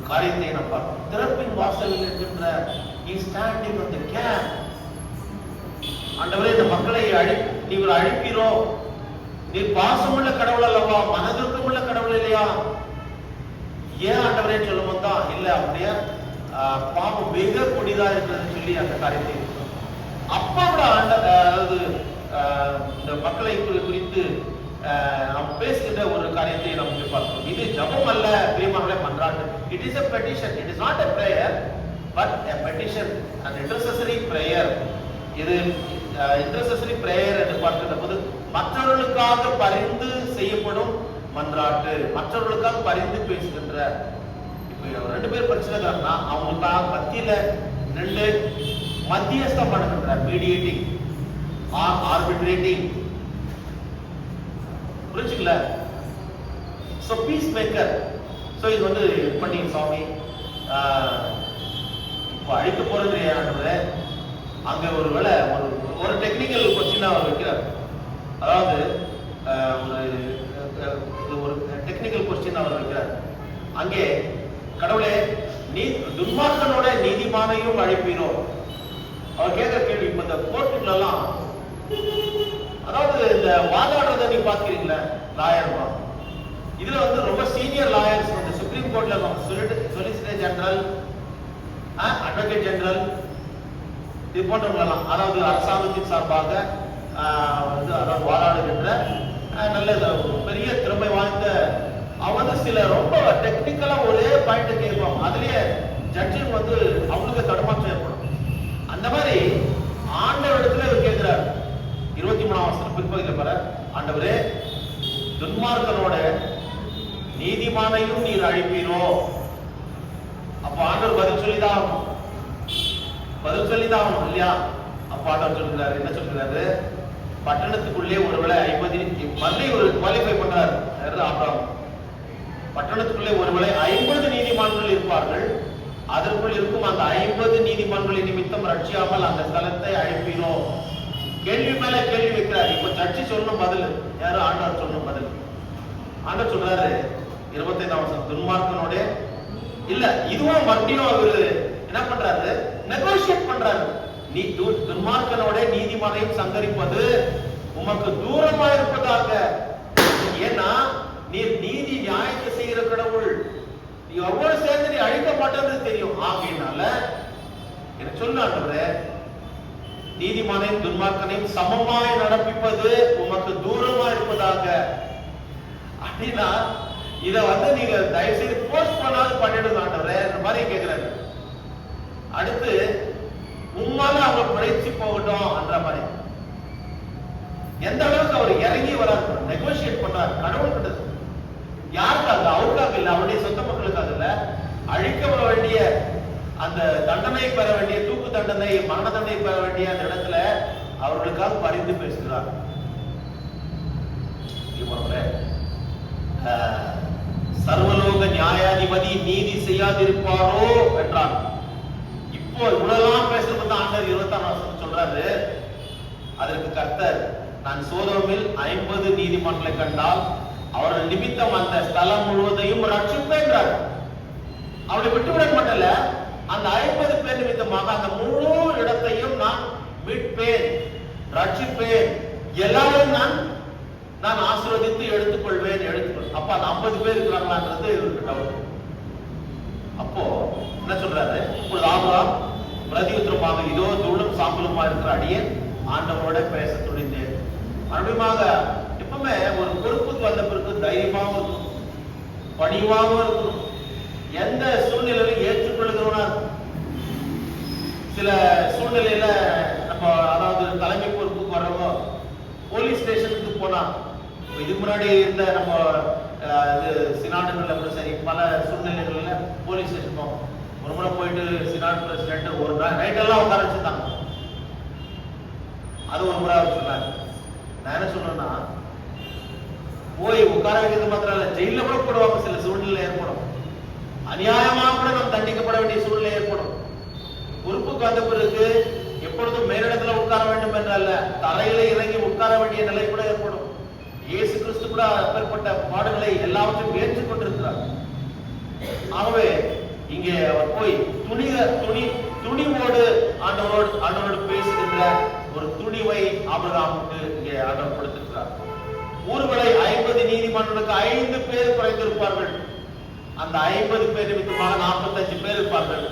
காரியத்தை நான் பார்க்கிறோம். திறப்பின் வாசலில் இருக்கின்ற ஸ்டாண்டிங் ஆன் தி கேப். ஆண்டவரே, இந்த மக்களை நீங்கள் அழிப்பீரோ? நீர் பாசமுள்ள கடவுள் அல்லவா, மனதிற்குமுள்ள கடவுள் இல்லையா? ஏன் ஆண்டவரே சொல்லும் தான் இல்ல, அப்படியே பாவம் மிக கொடிதா இருக்கிறது சொல்லி அந்த காரியத்தை அப்பா கூட அதாவது இந்த மக்களை குறித்து நாம் பேசுகின்ற ஒரு காரியத்தை நமக்கு பார்க்கிறோம். இது ஜபம் அல்ல பிரியமானவர்களே, மன்றாட்டு. It is a petition, it is not a prayer but a petition, an intercessory prayer. இது intercessory prayer என்று பார்க்கின்ற போது மற்றவர்களுக்காக பரிந்து செய்யப்படும் மன்றாட்டு, மற்றவர்களுக்காக பரிந்து பேசுகின்ற. இப்போ 2 பேர் பிரச்சனை இருக்காங்கன்னா அவங்களுக்காக மத்தியில 2 மத்தியஸ்தம் பண்ணுகின்ற, மீடியேட்டிங் ஆர் ஆர்பிட்ரேட்டிங். புரிஞ்சுக்கல? So piece maker. சோ இது வந்து பண்ணி சாமி இப்போ அழிக்க போறது ஆண்டவரே. அங்க ஒருவேளை ஒரு டெக்னிக்கல் கொஸ்டின் அவர் வைக்கிறார். அதாவது ஒரு டெக்னிக்கல் கொஸ்டின் அவர் வைக்கிறார். அங்கே கடவுளே, நீ துன்மார்க்கனோட நீதிமானையும் அழிப்பீரோ? அவர் கேட்கிற கேள்வி. இப்ப இந்த கோர்ட்டுல எல்லாம், அதாவது இந்த வாதாடுறத நீ பாத்துக்கிறீங்களா, லாயர்மா, இதுல வந்து ரொம்ப சீனியர் லாயர்ஸ் வந்து சுப்ரீம் கோர்ட்ல சொலிசிட்டர் ஜெனரல், அட்வொகேட் ஜெனரல், இது போன்றவங்களெல்லாம், அதாவது அரசாங்கத்தின் சார்பாக அதாவது வாதாடுகின்ற நல்ல பெரிய திறமை வாய்ந்த அவங்க சில ரொம்ப டெக்னிக்கலா ஒரே பாயிண்ட் கேட்பாங்க. அதுலயே ஜட்ஜுக்கு வந்து அவங்களுக்கு தடுமாற்றம் ஏற்படும். அந்த மாதிரி ஆண்டவரிடத்துல இவர் கேட்கிறார். 23ஆம் வசனம் பிற்பகுதியில் பாரு, ஆண்டவரே, துன்மார்க்கனோட நீதிமானையும் நீர் அழிப்பீரோ? அப்ப ஆண்டவர் பதில் சொல்லிதான் ஆகணும், பதில் சொல்லிதான் ஆகணும் இல்லையா? அப்ப ஆண்டவர் சொல்கிறாரு, என்ன சொல்கிறாரு? பட்டணத்துக்குள்ளே ஒருவேளை 50 மல்லி ஒரு குவாலிஃபை பண்றாரு ஆபிரகாம். பட்டணத்துக்குள்ளே ஒருவேளை 50 நீதிமான்கள் இருப்பார்கள். அதற்குள் இருக்கும் அந்த 50 நீதிமான்களின் நிமித்தம் ரட்சியாமல் அந்த ஸ்தலத்தை அழிப்பீரோ? கேள்வி மேல கேள்வி வைக்கிறார். இப்ப ஜட்ஜி சொல்லணும் பதில், யாரு? ஆண்டவர் சொல்லணும் பதில். ஆண்டவர் சொல்றாரு 25ஆம் வசனம், துன்மார்க்கனோட இல்ல, இதுவும் மறுபடியும் அவரு என்ன பண்றாரு? நெகோஷியேட் பண்றாரு. நீ துன்மார்க்கனோட நீதிமானையும் சங்கரிப்பது உமக்கு தூரமா இருப்பதாக. ஏன்னா நீர் நீதி நியாயத்தை செய்கிற கடவுள், நீ எவ்வளவு சேர்ந்து நீ அழிக்க மாட்டேன்னு தெரியும். ஆகையினால எனக்கு சொன்ன நீதிமானையும் துன்மார்க்கனையும் சமமாய் நடப்பிப்பது உமக்கு தூரமா இருப்பதாக. அப்படின்னா இத நீங்க தயவு செய்து போஸ்ட் பண்ணாது பண்ணிடுங்க ஆண்டவரே இந்த மாதிரி கேட்கிறாரு. அடுத்து உம்மால அவங்க பிழைச்சு போகட்டும் என்ற மாதிரி எந்த அளவுக்கு அவர் இறங்கி வராரு, நெகோசியேட் பண்றாரு கடவுள் கிட்ட. யாருக்காக? அவருக்காக இல்ல, அவருடைய சொந்த மக்களுக்காக இல்ல. அழிக்கப்பட வேண்டிய அந்த தண்டனை பெற வேண்டிய தூக்கு தண்டனை, மரண தண்டனை பெற வேண்டிய அந்த இடத்துல அவர்களுக்காக பரிந்து பேசுகிறார். சர்வலோக நியாயாதிபதி நீதி செய்யாதிருப்பாரோ என்றார். இப்போ இவ்வளவுதான் பேசுறது தான் ஆண்டவர் 26 சொல்றாரு. அதற்கு கர்த்தர், நான் சோதோமில் 50 நீதிமான்களை கண்டால் அவர்கள் நிமித்தம் அந்த ஸ்தலம் முழுவதையும் ரட்சிப்பேன்றார். அவளை விட்டுவிட மாட்டல, அந்த 50 பேர் நிமித்தமாக அந்த முழு இடத்தையும் நான் மீட்பேன், ரட்சிப்பேன், எல்லாரும் நான் ஆசீர்வதித்து எடுத்துக்கொள்வேன். அப்ப அந்த 50 பேர் இருக்கிறாங்களான்றது இவருக்கு டவுட். அப்போ என்ன சொல்றாரு? இப்பொழுது ஆபிரகாம் பிரதியுத்தரமாக, இதோ தூளும் சாம்பலுமா இருக்கிற அடியேன் ஆண்டவரோட பேச துணிந்தேன். மறுபடியுமாக எப்பவுமே ஒரு பொறுப்புக்கு வந்த பிறகு தைரியமாகவும் இருக்கும், பணிவாகவும் இருக்கும், எந்த சூழ்நிலையிலும் ஏற்றுக்கொள்கிறவனா. சில சூழ்நிலையில நம்ம அதாவது தலைமை பொறுப்புக்கு வர்றவங்க போலீஸ் ஸ்டேஷனுக்கு போனா, இதுக்கு முன்னாடி இருந்த நம்ம சினாடுகள்ல கூட சரி, பல சூழ்நிலைகள்ல போலீஸ் ஸ்டேஷன் போவோம். ஒரு முறை போயிட்டு சினாட் பிரசிடென்ட் ஒரு நைட் எல்லாம் உட்கார வச்சுட்டாங்க. அது ஒரு முறை அவர் சொன்னார். நான் என்ன சொல்றேன்னா, போய் உட்கார வைக்கிறது மாத்திரம் இல்ல, ஜெயில கூட போடுவாங்க. சில சூழ்நிலை ஏற்படும், அநியாயமாக கூட நாம் தண்டிக்கப்பட வேண்டிய சூழ்நிலை ஏற்படும். பொறுப்புக்கு வந்த பிறகு எப்பொழுதும் மேலிடத்துல உட்கார வேண்டும் என்றல்ல, தரையில இறங்கி உட்கார வேண்டிய நிலை கூட ஏற்படும். இயேசு கிறிஸ்து கூட அப்பேற்பட்ட பாடுகளை எல்லாவற்றையும் ஏற்றுக்கொண்டிருக்கிறார். ஆகவே இங்கே அவர் போய் துணிவோடு ஆண்டவரோடு பேசுகின்ற ஒரு துணிவை ஆபிரகாமுக்கு இங்கே ஆண்டவர் கொடுத்திருக்கிறார். ஊர்வலை 50 நீதிமன்றங்களுக்கு 5 பேர் குறைந்திருப்பார்கள். அந்த 50 பேர் நிமித்தமாக 45 பேர் இருப்பார்கள்.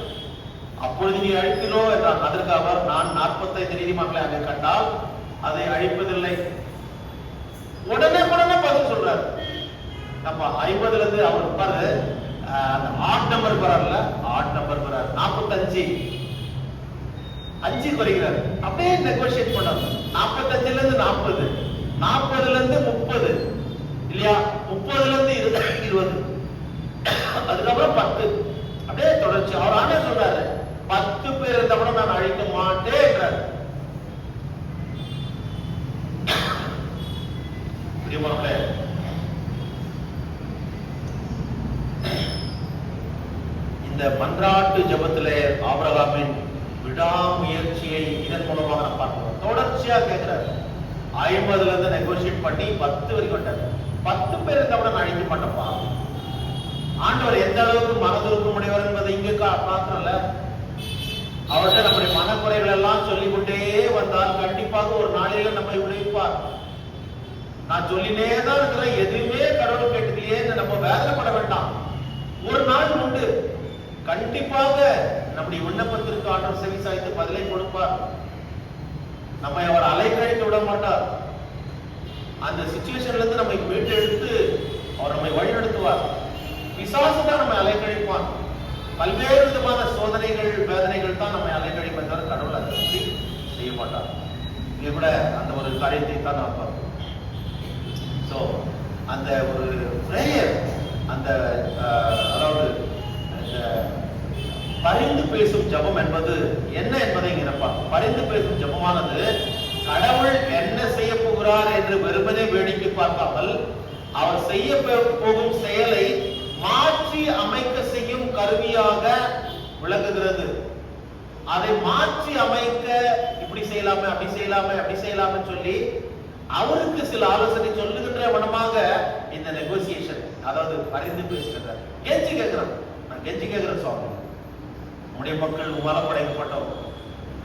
அப்பொழுது நீ அழிக்கிறோ என்றான். அதற்கு அவர், நான் 45 நீதிமன்றங்களை அங்கே கண்டால் அதை அழிப்பதில்லை. உடனே பதில் சொல்றாரு. நம்ம 50ல இருந்து அவர் உட்காரு ஆட் நம்பர் வராருல, ஆட் நம்பர் வராரு 45 5 குறைக்கிறார். அப்படியே நெகோசியேட் பண்ணாரு. 45ல இருந்து 40, 40ல இருந்து 30 இல்லையா, 30ல இருந்து 20, அதுக்கப்புறம் 10, அப்படியே தொடர்ச்சி. அவர் ஆனே சொல்றாரு, 10 பேர் இருந்த கூட நான் அழிக்க மாட்டேன். இந்த மன்றாட்டு ஜபத்திலே ஆபிரகாமின் விடாமுயற்சியை இதன் மூலமாக நான் பார்க்கிறோம். தொடர்ச்சியா கேட்கிறாரு. 50ல இருந்து நெகோசியேட் பண்ணி 10 வரைக்கும் வந்தாரு. 10 பேர் இருந்த கூட நான் அழிக்க மாட்டேன்ப்பா. ஆண்டவர் எந்த அளவுக்கு மனதுருக்க முடியவர் என்பதை இங்க பார்க்கறோம்ல. அவர்கிட்ட நம்முடைய மனக்குறைகள் எல்லாம் சொல்லிக்கொண்டே வந்தால் கண்டிப்பாக ஒரு நாளில நம்மை விடுவிப்பார். நான் சொல்லினே தான் இருக்கிறேன், எதுவுமே கடவுள் கேட்டுக்கலையே நம்ம வேதனைப்பட வேண்டாம். ஒரு நாள் உண்டு, கண்டிப்பாக நம்முடைய விண்ணப்பத்திற்கு ஆண்டவர் செவி சாய்த்து பதிலை கொடுப்பார். நம்மை அவர் அலைக்கழித்து விட மாட்டார். அந்த சிச்சுவேஷன்ல இருந்து நம்மை மீட்டு எடுத்து அவர் நம்மை வழிநடத்துவார். பிசாசு தான் நம்மை அலைக்கழிப்பான். பல்வேறு விதமான சோதனைகள் வேதனைகள் தான் நம்மை அலைக்கழிப்பதை தவிர கடவுள் அதை செய்ய மாட்டார். இங்க கூட அந்த ஒரு காரியத்தை தான் நான் பார்ப்போம். ஸோ அந்த ஒரு பிரேயர், அந்த அதாவது பரிந்து பேசும் ஜபம் என்பது என்ன என்பதை இங்க பார்ப்போம். பரிந்து பேசும் ஜபமானது கடவுள் என்ன செய்ய போகிறார் என்று வெறுமனே வேடிக்கை பார்க்காமல் அவர் செய்ய போகும் செயலை மாற்றி அமைக்க செய்யும் கருவியாக விளங்குகிறது. அதை மாற்றி அமைக்க இப்படி செய்யலாமே, அப்படி செய்யலாமே, அப்படி செய்யலாமே சொல்லி அவருக்கு சில ஆலோசனை சொல்லுகின்ற வனமாக இந்த நெகோசியேஷன், அதாவது பரிந்து பேசுகிற கெஞ்சி கேட்கிறான். நான் கெஞ்சி கேட்கிறேன், சுவாமி, உடைய மக்கள் உமால படைக்கப்பட்டோம்,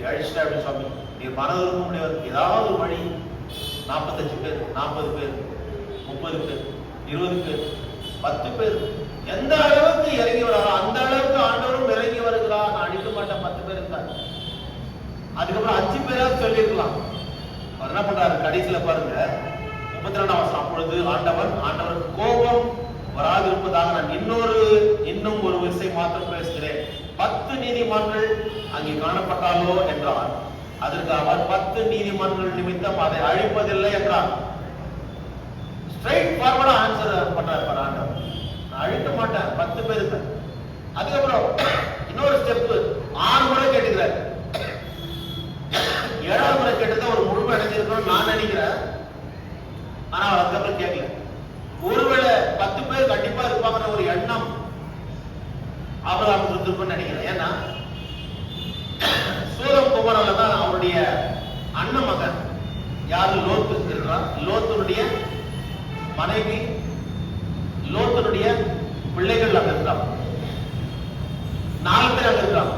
அழிச்சிட்டா அப்படி சுவாமி, நீர் மனதிருக்க முடியாது, ஏதாவது ஒரு வழி. 45 பேர், 40 பேர், 30 பேர், 20 பேர், 10 பேர், எந்த அளவுக்கு இறங்கி வராரோ அந்த அளவுக்கு ஆண்டவரும் இறங்கி வருகிறார். நான் அடிக்க மாட்டேன், 10 பேர் இருக்காரு. அதுக்கப்புறம் 5 பேராவது சொல்லியிருக்கலாம். அவர் என்ன பண்றாரு கடைசியில பாருங்க, 32ஆம் வசனம். அப்பொழுது ஆண்டவருக்கு கோபம் வராதிருப்பதாக நான் இன்னும் ஒரு விஷயம் மாத்திரம் பேசுகிறேன். 10 நீதிமான்கள் அங்கே காணப்பட்டாலோ என்றார். அதற்கு அவர் 10 நீதிமான்கள் நிமித்தம் அதை அழிப்பதில்லை என்றார். ஸ்ட்ரைட் ஃபார்வர்டா ஆன்சர் பண்றாரு ஆண்டவர். நான் அழிக்க மாட்டேன், 10 பேருக்கு. அதுக்கப்புறம் இன்னொரு ஸ்டெப் 6 முறை கேட்டுக்கிறார். 7ஆவது முறை கேட்டதை ஒரு முழுமை அடைஞ்சிருக்கணும்னு நான் நினைக்கிறேன். ஆனா அவர் அதுக்கப்புறம் கேட்கல. ஒருவேளை 10 பேர் கண்டிப்பா இருப்பாங்கன்ற ஒரு எண்ணம் ஆபிரகாமுக்கு இருந்திருக்கும்னு நினைக்கிறேன். ஏன்னா சோதம் குமாரன்ல தான் அவருடைய அண்ணன் மகன் யாரு லோத்து இருக்கிறான். லோத்துடைய மனைவி, லோத்துடைய பிள்ளைகள் அங்க இருக்காங்க. 4 பேர் அங்க இருக்காங்க.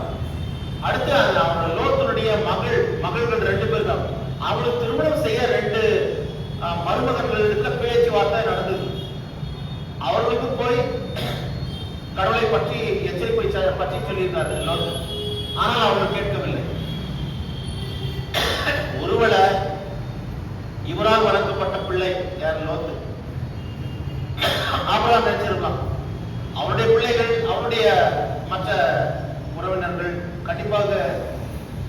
அடுத்து அவரோட லோத்துடைய மகள்கள் 2 பேர் இருக்காங்க. அவளுக்கு திருமணம் செய்ய 2 மருமகன்கள் பேச்சுவார்த்தை நடந்தது. அவர்களுக்கு போய் கடவுளை பற்றி எச்சரிப்பை பற்றி சொல்லியிருந்தார் லோத்து. ஆனால் அவர்கள் கேட்கவில்லை. ஒருவேளை இவரால் வளர்க்கப்பட்ட பிள்ளை யார் லோத்து, ஆபிரகாம் நினைச்சிருக்கலாம். அவருடைய பிள்ளைகள், அவருடைய மற்ற உறவினர்கள் கண்டிப்பாக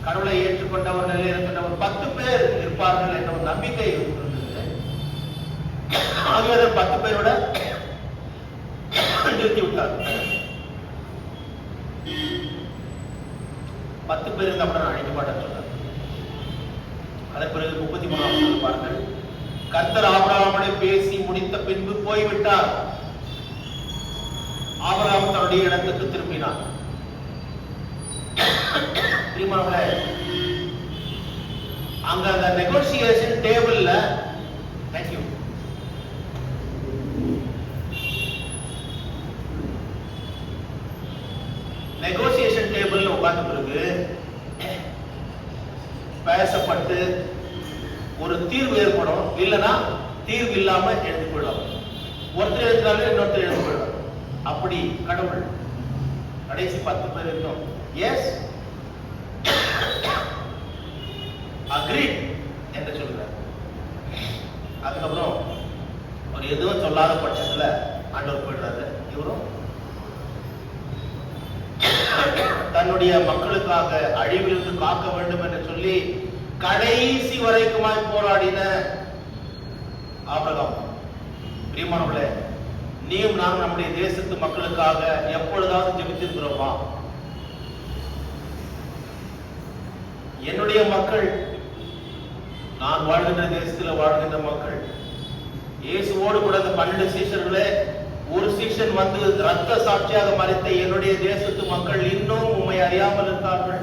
கடவுளை ஏற்றுக்கொண்டவர்கள் இருக்கின்ற ஒரு 10 பேர் இருப்பார்கள் என்ற ஒரு நம்பிக்கை இருந்தது. ஆகவே 10 பேரோட நிறுத்தி விட்டார். 10 பேர் இருந்தா கூட நான் அழிக்க மாட்டேன்னு சொன்னார். அதன் பிறகு 33ஆம் வசனம் பாருங்கள். கர்த்தர் ஆபிரகாமோடு பேசி முடித்த பின்பு போய்விட்டார். ஆபிரகாம் தன்னுடைய இடத்துக்கு திரும்பினார். அங்க அந்த நெகோசியேஷன் டேபிள்ல தேங்க்யூ நெகோசியேஷன் டேபிள் உட்கார்ந்த பிறகு பேசப்பட்டு ஒரு தீர்வு ஏற்படும். இல்லைன்னா தீர்வு இல்லாம எழுதி கொள்ளலாம். ஒருத்தர் எழுதினாலும் இன்னொருத்தர் எழுதி கொள்ளலாம். அப்படி கடவுள் கடைசி 10 பேர் இருக்கும். எஸ் அக்ரீட் என்று சொல்கிறார். அதுக்கப்புறம் ஒரு எதுவும் சொல்லாத பட்சத்துல ஆண்டவர் போயிடுறாரு. இவரும் தன்னுடைய மக்களுக்காக அழிவிலிருந்து காக்க வேண்டும் என்று சொல்லி கடைசி வரைக்குமாய் போராடின ஆபிரகாம். பிரியமானவர்களே, நீயும் நானும் நம்முடைய தேசத்து மக்களுக்காக எப்பொழுதாவது ஜெபித்திருக்கிறோமா? என்னுடைய மக்கள், நான் வாழ்கின்ற தேசத்தில் வாழ்கின்ற மக்கள், இயேசுவோடு கூட அந்த 12 சீஷர்களே, ஒரு சீஷன் வந்து ரத்த சாட்சியாக மறித்த என்னுடைய தேசத்து மக்கள் இன்னும் உம்மை அறியாமல் இருக்கிறார்கள்.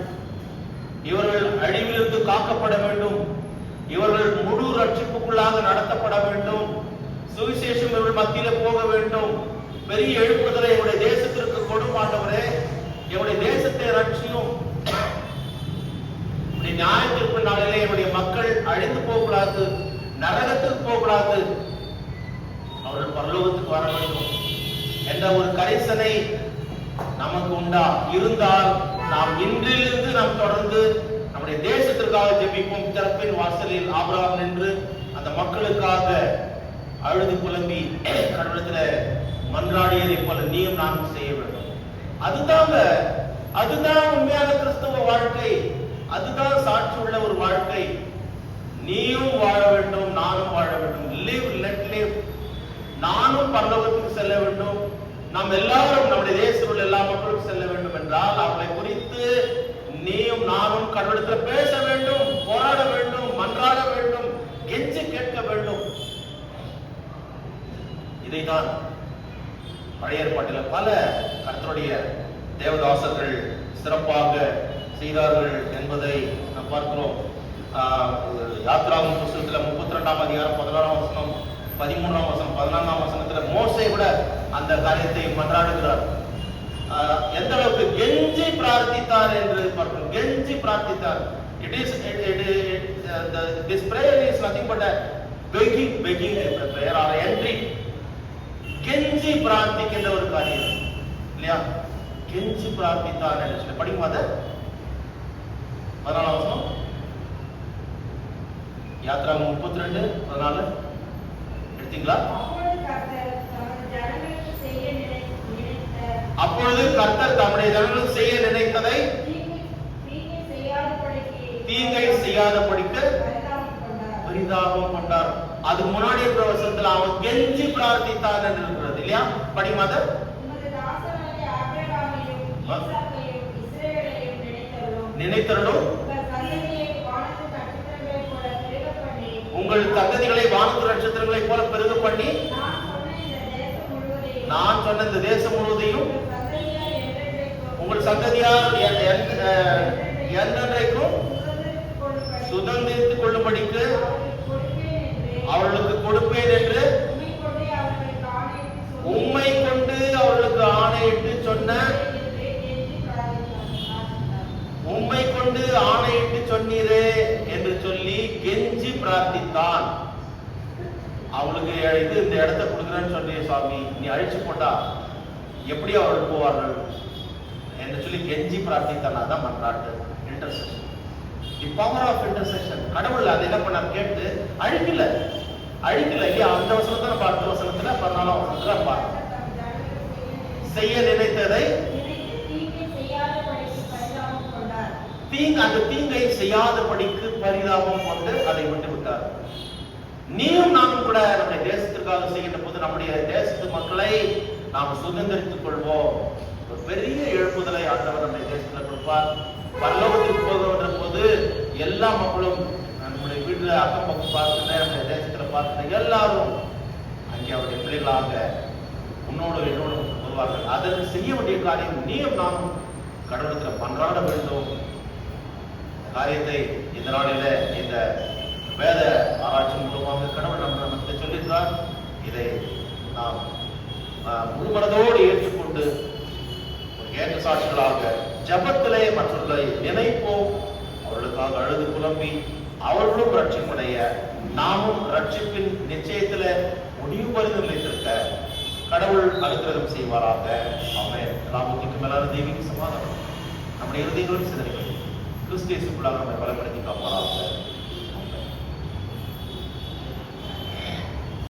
இவர்கள் அழிவிலிருந்து காக்கப்பட வேண்டும். இவர்கள் முழு ரட்சிப்புக்குள்ளாக நடத்தப்பட வேண்டும். சுவிசேஷம் இவர்கள் மத்தியிலே போக வேண்டும். பெரிய எழுப்புதலை என்னுடைய தேசத்திற்கு கொடும் ஆண்டவரே, என்னுடைய தேசத்தை ரட்சியும். நியாயத்திற்கு நாளிலே என்னுடைய மக்கள் அழிந்து போகக்கூடாது, நரகத்துக்கு போகக்கூடாது, அவர்கள் பரலோகத்துக்கு வர வேண்டும் என்ற ஒரு கரிசனை நமக்கு உண்டா இருந்தால் நாம் இன்றிலிருந்து நாம் தொடர்ந்து நம்முடைய தேசத்திற்காக ஜெபிப்போம். திறப்பின் வாசலில் ஆபிரகாம் நின்று அந்த மக்களுக்காக அழுது புலம்பி கடவுளத்துல மன்றாடியதை போல நீயும் நானும் செய்ய வேண்டும். அதுதான் உண்மையான கிறிஸ்தவ வாழ்க்கை. அதுதான் சாட்சி உள்ள ஒரு வாழ்க்கை. நீயும் வாழ வேண்டும், நானும் வாழ வேண்டும். Live let live. நானும் பரலோகத்துக்கு செல்ல வேண்டும். நாம் எல்லாரும் நம்முடைய தேசத்தில் உள்ள எல்லா மக்களுக்கும் செல்ல வேண்டும் என்றால் அவர்களை குறித்து நீயும் நானும் கடவுளத்தில் பேச வேண்டும், போராட வேண்டும், மன்றாட வேண்டும், கெஞ்சி கேட்க வேண்டும். இதைதான் பழைய ஏற்பாட்டில் பல கர்த்தருடைய தேவதாசர்கள் சிறப்பாக செய்தார்கள் என்பதை நாம் பார்க்கிறோம். யாத்ராவின் புத்தகத்தில் 32ஆம் அதிகாரம் 16ஆம் வசனம், 13ஆம் வசனம், 14ஆம் வசனத்துல மோசே கூட அந்த காரியத்தை மன்றாடுகிறார். எந்த அளவுக்கு கெஞ்சி பிரார்த்தித்தார் என்று பார்க்கிறோம். கெஞ்சி பிரார்த்தித்தார். This prayer is nothing but a begging prayer or entry. கெஞ்சி பிரார்த்திக்கின்ற ஒரு காரியம் இல்லையா? கெஞ்சி பிரார்த்தித்தான் என்று சொல்லி படிக்குமா? அதை 14ஆம் வசனம் யாத்ராகமம் 32:14 எடுத்தீங்களா? அப்பொழுது கர்த்தர் தம்முடைய ஜனங்களுக்கு செய்ய நினைத்ததை தீங்கை செய்யாதபடிக்கு பரிதாபம் கொண்டார். அதுக்கு முன்னாடி இருக்கிற வசனத்துல அவன் கெஞ்சி பிரார்த்தித்தான் என்று இருக்கிறது இல்லையா? படிக்குமா? அதை நினைத்தருளும் உங்கள் சந்ததிகளை வானத்து நட்சத்திரங்களை போல பெருக பண்ணி நான் சொன்ன இந்த தேசம் முழுவதையும் உங்கள் சந்ததியார் என்றைக்கும் சுதந்திரித்துக் கொள்ளும்படிக்கு அவர்களுக்கு கொடுப்பேன் என்று உம்மை கொண்டு அவர்களுக்கு ஆணையிட்டு சொன்ன உம்மை கொண்டு ஆணையிட்டு சொன்னீரே என்று சொல்லி கெஞ்சி பிரார்த்தித்தான். அவளுக்கு இந்த இடத்தை கொடுக்குறேன்னு சொன்னிய சுவாமி, நீ அழிச்சு போட்டா எப்படி அவர்கள் போவார்கள் என்று சொல்லி கெஞ்சி பிரார்த்தித்தான். அதான் மன்றாட்டு, intercession. The power of intercession. கடவுள் அதை என்ன பண்ண கேட்டு அழிக்கல இல்லையா? அந்த வசனத்தை நம்ம அடுத்த வசனத்துல 14ஆம் வசனத்துல பார்க்கணும். செய்ய நினைத்ததை அந்த தீங்கை செய்யாதபடிக்கு பரிதாபம் கொண்டு அதை விட்டு விட்டார். நீயும் நானும் கூட நம்முடைய தேசத்திற்காக செய்கின்ற போது நம்முடைய தேசத்து மக்களை நாம் சுதந்திரித்துக் கொள்வோம். ஒரு பெரிய எழுப்புதலை ஆண்டவர் நம்முடைய தேசத்துல கொடுப்பார். பரலோகத்திற்கு போகின்ற போது எல்லா மக்களும் நம்முடைய வீட்டுல அக்கம் பக்கம் பார்க்கிற நம்முடைய தேசத்துல பார்க்கிற எல்லாரும் அங்கே அவருடைய பிள்ளைகளாக உன்னோடு என்னோடு வருவார்கள். அதற்கு செய்ய வேண்டிய காரியம் நீயும் நானும் கடவுளத்தில் மன்றாட வேண்டும். காரியத்தை இந்த நாளில இந்த வேத ஆராய்ச்சி மூலமாக கடவுள் நமக்கு சொல்லியிருக்கிறார். இதை நாம் முழுமனதோடு ஏற்றுக்கொண்டு ஏற்ற சாட்சிகளாக ஜபத்திலே மற்றவர்களை நினைப்போம். அவர்களுக்காக அழுது புலம்பி அவர்களும் ரட்சிப்படைய நாமும் ரட்சிப்பின் நிச்சயத்துல முடிவு பரிந்து நிலைத்திருக்க கடவுள் அனுகிரகம் செய்வாராக. ஆமென். எல்லாத்துக்கும் மேலான தெய்வீக சமாதானம் நம்முடைய இருதயங்களோடு சிதறிகள் கிறிஸ்து இயேசுக்குள்ளாக நம்மை பலப்படுத்தி காப்பாராக.